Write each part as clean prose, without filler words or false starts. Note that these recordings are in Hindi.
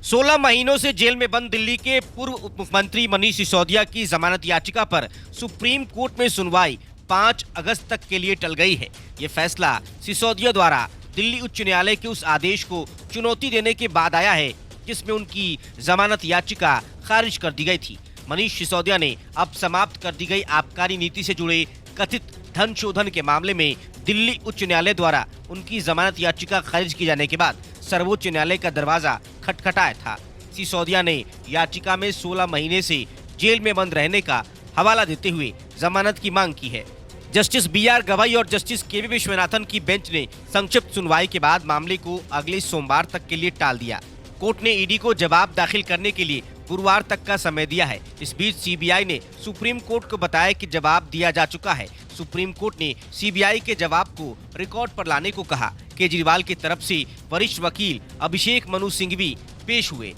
16 महीनों से जेल में बंद दिल्ली के पूर्व उप मुख्यमंत्री मनीष सिसोदिया की जमानत याचिका पर सुप्रीम कोर्ट में सुनवाई 5 अगस्त तक के लिए टल गई है। ये फैसला सिसोदिया द्वारा दिल्ली उच्च न्यायालय के उस आदेश को चुनौती देने के बाद आया है जिसमें उनकी जमानत याचिका खारिज कर दी गई थी। मनीष सिसोदिया ने अब समाप्त कर दी गई आबकारी नीति से जुड़े कथित धन शोधन के मामले में दिल्ली उच्च न्यायालय द्वारा उनकी जमानत याचिका खारिज किए जाने के बाद सर्वोच्च न्यायालय का दरवाजा खटखटाया था। सिसोदिया ने याचिका में 16 महीने से जेल में बंद रहने का हवाला देते हुए जमानत की मांग की है। जस्टिस BR गवाई और जस्टिस KV विश्वनाथन की बेंच ने संक्षिप्त सुनवाई के बाद मामले को अगले सोमवार तक के लिए टाल दिया। कोर्ट ने ईडी को जवाब दाखिल करने के लिए गुरुवार तक का समय दिया है। इस बीच CBI ने सुप्रीम कोर्ट को बताया कि जवाब दिया जा चुका है। सुप्रीम कोर्ट ने CBI के जवाब को रिकॉर्ड पर लाने को कहा। केजरीवाल की तरफ से वरिष्ठ वकील अभिषेक मनु सिंघवी पेश हुए।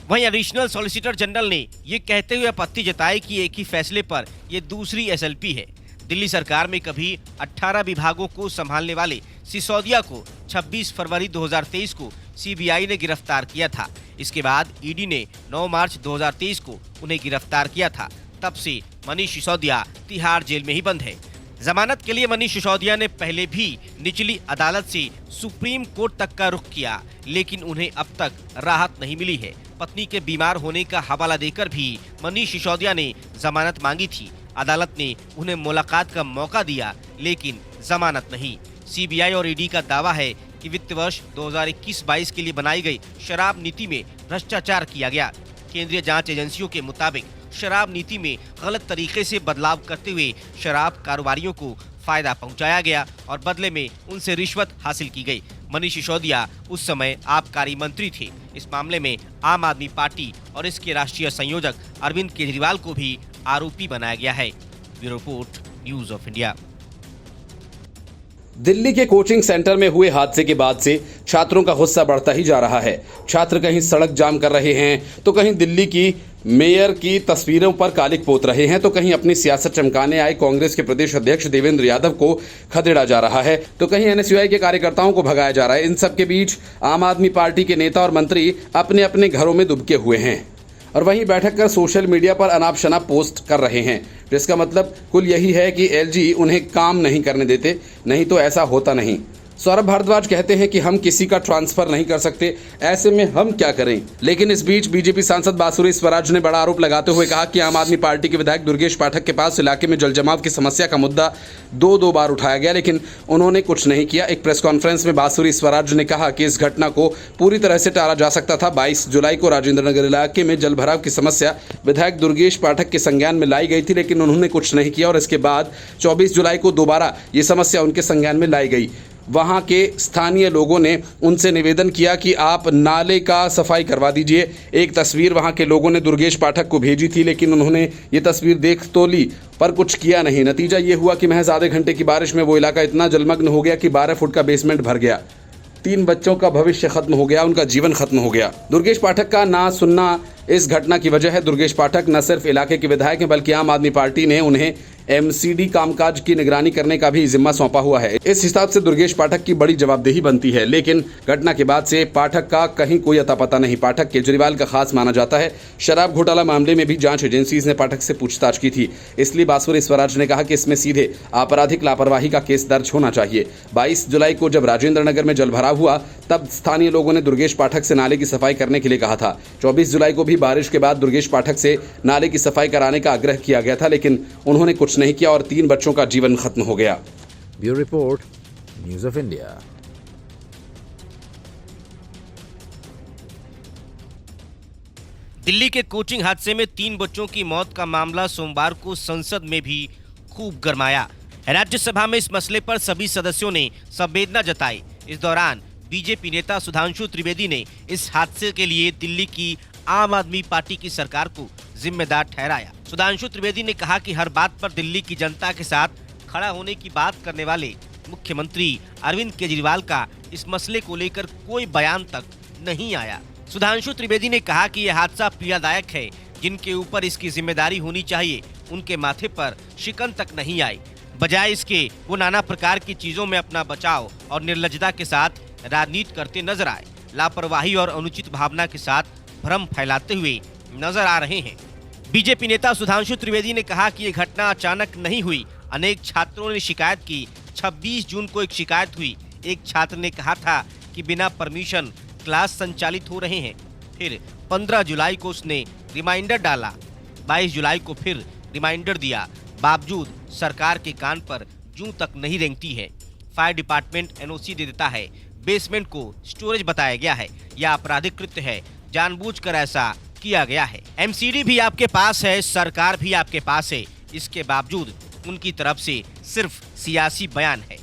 वहीं एडिशनल सॉलिसिटर जनरल ने ये कहते हुए आपत्ति जताई कि एक ही फैसले पर ये दूसरी SLP है। दिल्ली सरकार में कभी 18 विभागों को संभालने वाले सिसोदिया को 26 फरवरी 2023 को CBI ने गिरफ्तार किया था। इसके बाद ईडी ने 9 मार्च 2023 को उन्हें गिरफ्तार किया था। तब से मनीष सिसोदिया तिहाड़ जेल में ही बंद है। जमानत के लिए मनीष सिसोदिया ने पहले भी निचली अदालत से सुप्रीम कोर्ट तक का रुख किया, लेकिन उन्हें अब तक राहत नहीं मिली है। पत्नी के बीमार होने का हवाला देकर भी मनीष सिसोदिया ने जमानत मांगी थी। अदालत ने उन्हें मुलाकात का मौका दिया, लेकिन जमानत नहीं। CBI और ईडी का दावा है कि वित्त वर्ष 2021-22 के लिए बनाई गई शराब नीति में भ्रष्टाचार किया गया। केंद्रीय जांच एजेंसियों के मुताबिक शराब नीति में गलत तरीके से बदलाव करते हुए शराब कारोबारियों को फायदा पहुंचाया गया और बदले में उनसे रिश्वत हासिल की गई। मनीष सिसोदिया उस समय आबकारी मंत्री थे। इस मामले में आम आदमी पार्टी और इसके राष्ट्रीय संयोजक अरविंद केजरीवाल को भी आरोपी बनाया गया है। Bureau report, news of India. Delhi के कोचिंग सेंटर में हुए हादसे के बाद से छात्रों का गुस्सा बढ़ता ही जा रहा है। छात्र कहीं सड़क जाम कर रहे हैं तो कहीं दिल्ली की मेयर की तस्वीरों पर कालिक पोत रहे हैं, तो कहीं अपनी सियासत चमकाने आए कांग्रेस के प्रदेश अध्यक्ष देवेंद्र यादव को खदेड़ा जा रहा है, तो कहीं NSUI के कार्यकर्ताओं को भगाया जा रहा है। इन सब के बीच आम आदमी पार्टी के नेता और मंत्री अपने अपने घरों में दुबके हुए हैं और वहीं बैठक कर सोशल मीडिया पर अनाप शनाप पोस्ट कर रहे हैं, जिसका मतलब कुल यही है कि LG उन्हें काम नहीं करने देते, नहीं तो ऐसा होता नहीं। सौरभ भारद्वाज कहते हैं कि हम किसी का ट्रांसफर नहीं कर सकते, ऐसे में हम क्या करें। लेकिन इस बीच बीजेपी सांसद बांसुरी स्वराज ने बड़ा आरोप लगाते हुए कहा कि आम आदमी पार्टी के विधायक दुर्गेश पाठक के पास इलाके में जल जमाव की समस्या का मुद्दा दो बार उठाया गया, लेकिन उन्होंने कुछ नहीं किया। एक प्रेस कॉन्फ्रेंस में बांसुरी स्वराज ने कहा कि इस घटना को पूरी तरह से टाला जा सकता था। 22 जुलाई को राजेंद्र नगर इलाके में जल भराव की समस्या विधायक दुर्गेश पाठक के संज्ञान में लाई गई थी, लेकिन उन्होंने कुछ नहीं किया और इसके बाद 24 जुलाई को दोबारा ये समस्या उनके संज्ञान में लाई गई। वहां के स्थानीय लोगों ने उनसे निवेदन किया कि आप नाले का सफाई करवा दीजिए। एक तस्वीर वहां के लोगों ने दुर्गेश पाठक को भेजी थी, लेकिन उन्होंने ये तस्वीर देख तो ली पर कुछ किया नहीं। नतीजा ये हुआ कि महज आधे घंटे की बारिश में वो इलाका इतना जलमग्न हो गया कि 12 फुट का बेसमेंट भर गया। 3 बच्चों का भविष्य खत्म हो गया, उनका जीवन खत्म हो गया। दुर्गेश पाठक का ना सुनना इस घटना की वजह है। दुर्गेश पाठक न सिर्फ इलाके के विधायक हैं, बल्कि आम आदमी पार्टी ने उन्हें MCD कामकाज की निगरानी करने का भी जिम्मा सौंपा हुआ है। इस हिसाब से दुर्गेश पाठक की बड़ी जवाबदेही बनती है, लेकिन घटना के बाद से पाठक का कहीं कोई अता पता नहीं। पाठक केजरीवाल का खास माना जाता है। शराब घोटाला मामले में भी जांच एजेंसीज ने पाठक से पूछताछ की थी, इसलिए बांसुरी स्वराज ने कहा कि इसमें सीधे आपराधिक लापरवाही का केस दर्ज होना चाहिए। 22 जुलाई को जब राजेंद्र नगर में जलभराव हुआ तब स्थानीय लोगों ने दुर्गेश पाठक से नाले की सफाई करने के लिए कहा था। 24 जुलाई को भी बारिश के बाद दुर्गेश पाठक से नाले की सफाई कराने का आग्रह किया गया था, लेकिन उन्होंने कुछ नहीं किया और 3 बच्चों का जीवन खत्म हो गया। Bureau report, news of India. Delhi के कोचिंग हादसे में 3 बच्चों की मौत का मामला सोमवार को संसद में भी खूब गरमाया। राज्यसभा में इस मसले पर सभी सदस्यों ने संवेदना जताई। इस दौरान बीजेपी नेता सुधांशु त्रिवेदी ने इस हादसे के लिए दिल्ली की आम आदमी पार्टी की सरकार को जिम्मेदार ठहराया। सुधांशु त्रिवेदी ने कहा कि हर बात पर दिल्ली की जनता के साथ खड़ा होने की बात करने वाले मुख्यमंत्री अरविंद केजरीवाल का इस मसले को लेकर कोई बयान तक नहीं आया। सुधांशु त्रिवेदी ने कहा कि यह हादसा पीड़ादायक है। जिनके ऊपर इसकी जिम्मेदारी होनी चाहिए उनके माथे पर शिकन तक नहीं आई। बजाय इसके वो नाना प्रकार की चीजों में अपना बचाव और निर्लज्जता के साथ राजनीति करते नजर आए। लापरवाही और अनुचित भावना के साथ भ्रम फैलाते हुए नजर आ रहे हैं। बीजेपी नेता सुधांशु त्रिवेदी ने कहा कि ये घटना अचानक नहीं हुई। अनेक छात्रों ने शिकायत की। 26 जून को एक शिकायत हुई। एक छात्र ने कहा था कि बिना परमिशन क्लास संचालित हो रहे हैं। फिर 15 जुलाई को उसने रिमाइंडर डाला। 22 जुलाई को फिर रिमाइंडर दिया। बावजूद सरकार के कान पर जूं तक नहीं रेंगती है। फायर डिपार्टमेंट एनओसी दे देता है। बेसमेंट को स्टोरेज बताया गया है। यह आपराधिक कृत्य है। जानबूझकर ऐसा किया गया है। एमसीडी भी आपके पास है, सरकार भी आपके पास है। इसके बावजूद उनकी तरफ से सिर्फ सियासी बयान है।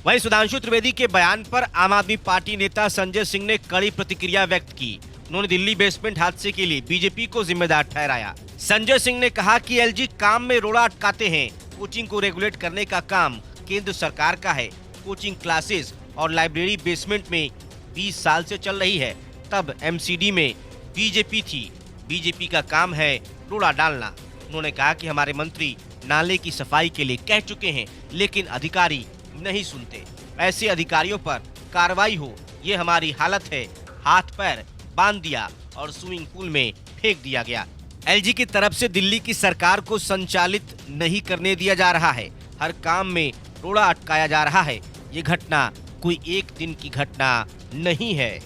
वहीं सुधांशु त्रिवेदी के बयान पर आम आदमी पार्टी नेता संजय सिंह ने कड़ी प्रतिक्रिया व्यक्त की। उन्होंने दिल्ली बेसमेंट हादसे के लिए बीजेपी को जिम्मेदार ठहराया। संजय सिंह ने कहा कि एलजी काम में रोड़ा अटकाते हैं। कोचिंग को रेगुलेट करने का काम केंद्र सरकार का है। कोचिंग क्लासेस और लाइब्रेरी बेसमेंट में 20 साल से चल रही है। तब एमसीडी में बीजेपी थी। बीजेपी का काम है रोड़ा डालना। उन्होंने कहा कि हमारे मंत्री नाले की सफाई के लिए कह चुके हैं, लेकिन अधिकारी नहीं सुनते। ऐसे अधिकारियों पर कार्रवाई हो, ये हमारी हालत है। हाथ पैर बांध दिया और स्विमिंग पूल में फेंक दिया गया। एलजी की तरफ से दिल्ली की सरकार को संचालित नहीं करने दिया जा रहा है। हर काम में रोड़ा अटकाया जा रहा है। ये घटना कोई एक दिन की घटना नहीं है।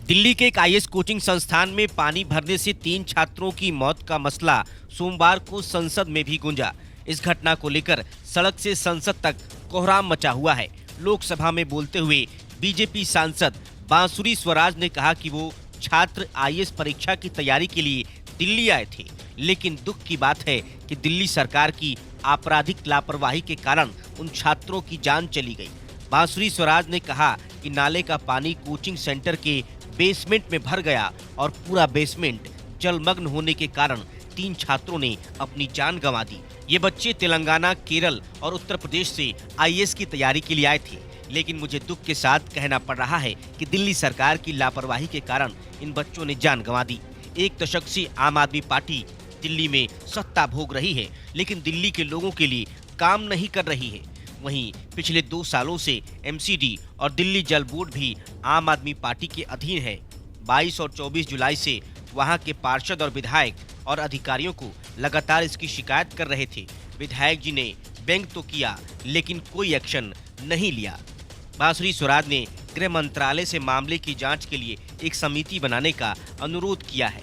दिल्ली के एक आईएएस कोचिंग संस्थान में पानी भरने से 3 छात्रों की मौत का मसला सोमवार को संसद में भी गूंजा। इस घटना को लेकर सड़क से संसद तक कोहराम मचा हुआ है। लोकसभा में बोलते हुए बीजेपी सांसद बांसुरी स्वराज ने कहा कि वो छात्र आईएएस परीक्षा की तैयारी के लिए दिल्ली आए थे, लेकिन दुख की बात है कि दिल्ली सरकार की आपराधिक लापरवाही के कारण उन छात्रों की जान चली गई। बांसुरी स्वराज ने कहा कि नाले का पानी कोचिंग सेंटर के बेसमेंट में भर गया और पूरा बेसमेंट जलमग्न होने के कारण 3 छात्रों ने अपनी जान गंवा दी। ये बच्चे तेलंगाना, केरल और उत्तर प्रदेश से आईएएस की तैयारी के लिए आए थे, लेकिन मुझे दुख के साथ कहना पड़ रहा है कि दिल्ली सरकार की लापरवाही के कारण इन बच्चों ने जान गंवा दी। 1 दशक से आम आदमी पार्टी दिल्ली में सत्ता भोग रही है, लेकिन दिल्ली के लोगों के लिए काम नहीं कर रही है। वहीं पिछले 2 सालों से एमसीडी और दिल्ली जल बोर्ड भी आम आदमी पार्टी के अधीन है। 22 और 24 जुलाई से वहां के पार्षद और विधायक और अधिकारियों को लगातार इसकी शिकायत कर रहे थे। विधायक जी ने व्यंग तो किया, लेकिन कोई एक्शन नहीं लिया। बांसुरी स्वराज ने गृह मंत्रालय से मामले की जांच के लिए एक समिति बनाने का अनुरोध किया है।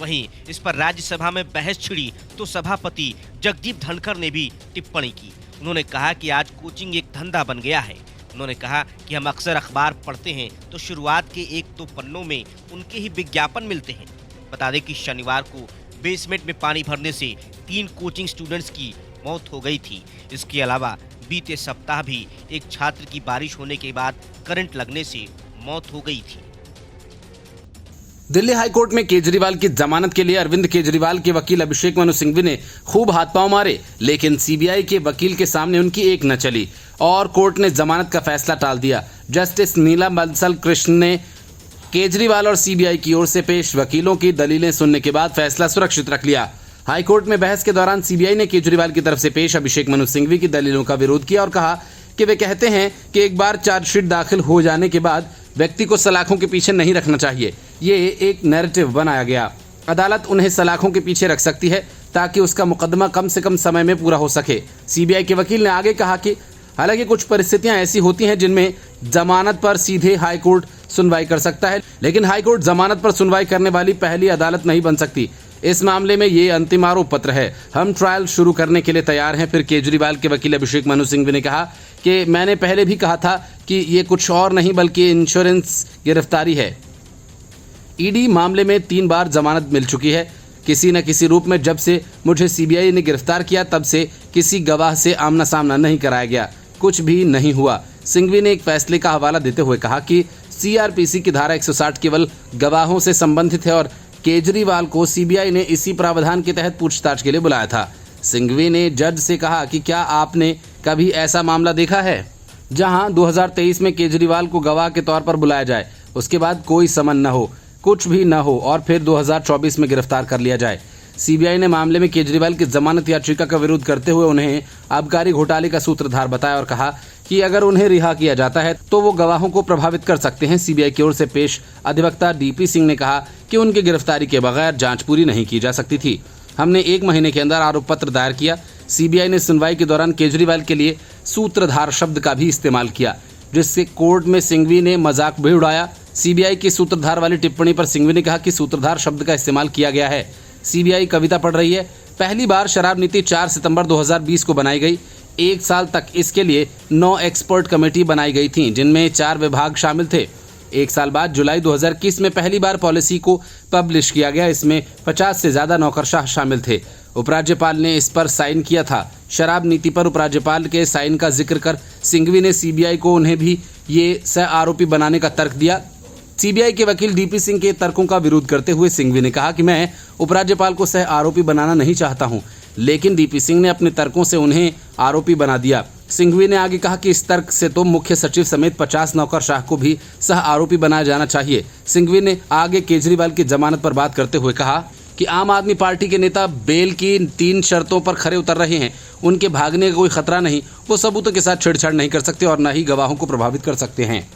वहीं इस पर राज्यसभा में बहस छिड़ी तो सभापति जगदीप धनखड़ ने भी टिप्पणी की। उन्होंने कहा कि आज कोचिंग एक धंधा बन गया है। उन्होंने कहा कि हम अक्सर अखबार पढ़ते हैं तो शुरुआत के 1-2 पन्नों में उनके ही विज्ञापन मिलते हैं। बता दें कि शनिवार को बेसमेंट में पानी भरने से 3 कोचिंग स्टूडेंट्स की मौत हो गई थी। इसके अलावा बीते सप्ताह भी एक छात्र की बारिश होने के बाद करंट लगने से मौत हो गई थी। दिल्ली हाईकोर्ट में केजरीवाल की जमानत के लिए अरविंद केजरीवाल के वकील अभिषेक मनु सिंघवी ने खूब हाथ पांव मारे, लेकिन सीबीआई के वकील के सामने उनकी एक न चली और कोर्ट ने जमानत का फैसला टाल दिया। जस्टिस नीला बंसल कृष्ण ने केजरीवाल और सीबीआई की ओर से पेश वकीलों की दलीलें सुनने के बाद फैसला सुरक्षित रख लिया। हाईकोर्ट में बहस के दौरान सीबीआई ने केजरीवाल की तरफ से पेश अभिषेक मनु सिंघवी की दलीलों का विरोध किया और कहा कि वे कहते हैं कि एक बार चार्जशीट दाखिल हो जाने के बाद व्यक्ति को सलाखों के पीछे नहीं रखना चाहिए। ये एक नैरेटिव बनाया गया। अदालत उन्हें सलाखों के पीछे रख सकती है ताकि उसका मुकदमा कम से कम समय में पूरा हो सके। सीबीआई के वकील ने आगे कहा कि हालांकि कुछ परिस्थितियां ऐसी होती हैं जिनमें जमानत पर सीधे हाईकोर्ट सुनवाई कर सकता है, लेकिन हाईकोर्ट जमानत पर सुनवाई करने वाली पहली अदालत नहीं बन सकती। इस मामले में ये अंतिम आरोप पत्र है। हम ट्रायल शुरू करने के लिए तैयार हैं। फिर केजरीवाल के वकील अभिषेक मनु सिंघवी ने कहा कि मैंने पहले भी कहा था कि ये कुछ और नहीं बल्कि इंश्योरेंस गिरफ्तारी है। ईडी मामले में 3 बार जमानत मिल चुकी है। किसी न किसी रूप में जब से मुझे सीबीआई ने गिरफ्तार किया तब से किसी गवाह से आमना सामना नहीं कराया गया, कुछ भी नहीं हुआ। सिंघवी ने एक फैसले का हवाला देते हुए कहा कि सीआरपीसी की धारा 160 केवल गवाहों से संबंधित है और केजरीवाल को सीबीआई ने इसी प्रावधान के तहत पूछताछ के लिए बुलाया था। सिंघवी ने जज से कहा कि क्या आपने कभी ऐसा मामला देखा है जहां 2023 में केजरीवाल को गवाह के तौर पर बुलाया जाए, उसके बाद कोई समन न हो, कुछ भी न हो और फिर 2024 में गिरफ्तार कर लिया जाए। सीबीआई ने मामले में केजरीवाल की जमानत याचिका का विरोध करते हुए उन्हें आबकारी घोटाले का सूत्रधार बताया और कहा कि अगर उन्हें रिहा किया जाता है तो वो गवाहों को प्रभावित कर सकते हैं। सीबीआई की ओर से पेश अधिवक्ता डीपी सिंह ने कहा कि उनकी गिरफ्तारी के बगैर जांच पूरी नहीं की जा सकती थी। हमने 1 महीने के अंदर आरोप पत्र दायर किया। सीबीआई ने सुनवाई के दौरान केजरीवाल के लिए सूत्रधार शब्द का भी इस्तेमाल किया, जिससे कोर्ट में सिंघवी ने मजाक भी उड़ाया। सीबीआई की सूत्रधार वाली टिप्पणी पर सिंघवी ने कहा कि सूत्रधार शब्द का इस्तेमाल किया गया है। सीबीआई कविता पढ़ रही है। पहली बार शराब नीति 4 सितंबर 2020 को बनाई गई। 1 साल तक इसके लिए 9 एक्सपर्ट कमेटी बनाई गई थी, जिनमें 4 विभाग शामिल थे। 1 साल बाद जुलाई 2021 में पहली बार पॉलिसी को पब्लिश किया गया। इसमें 50 से ज़्यादा नौकरशाह शामिल थे। उपराज्यपाल ने इस पर साइन किया था। शराब नीति पर उपराज्यपाल के साइन का जिक्र कर सिंघवी ने सीबीआई को उन्हें भी ये सह आरोपी बनाने का तर्क दिया। सीबीआई के वकील डीपी सिंह के तर्कों का विरोध करते हुए सिंघवी ने कहा कि मैं उपराज्यपाल को सह आरोपी बनाना नहीं चाहता हूं, लेकिन डीपी सिंह ने अपने तर्कों से उन्हें आरोपी बना दिया। सिंघवी ने आगे कहा कि इस तर्क से तो मुख्य सचिव समेत 50 नौकरशाह को भी सह आरोपी बनाया जाना चाहिए। सिंघवी ने आगे केजरीवाल की जमानत पर बात करते हुए कहा कि आम आदमी पार्टी के नेता बेल की 3 शर्तों पर खरे उतर रहे हैं। उनके भागने का कोई खतरा नहीं, वो सबूतों के साथ छेड़छाड़ नहीं कर सकते और न ही गवाहों को प्रभावित कर सकते हैं।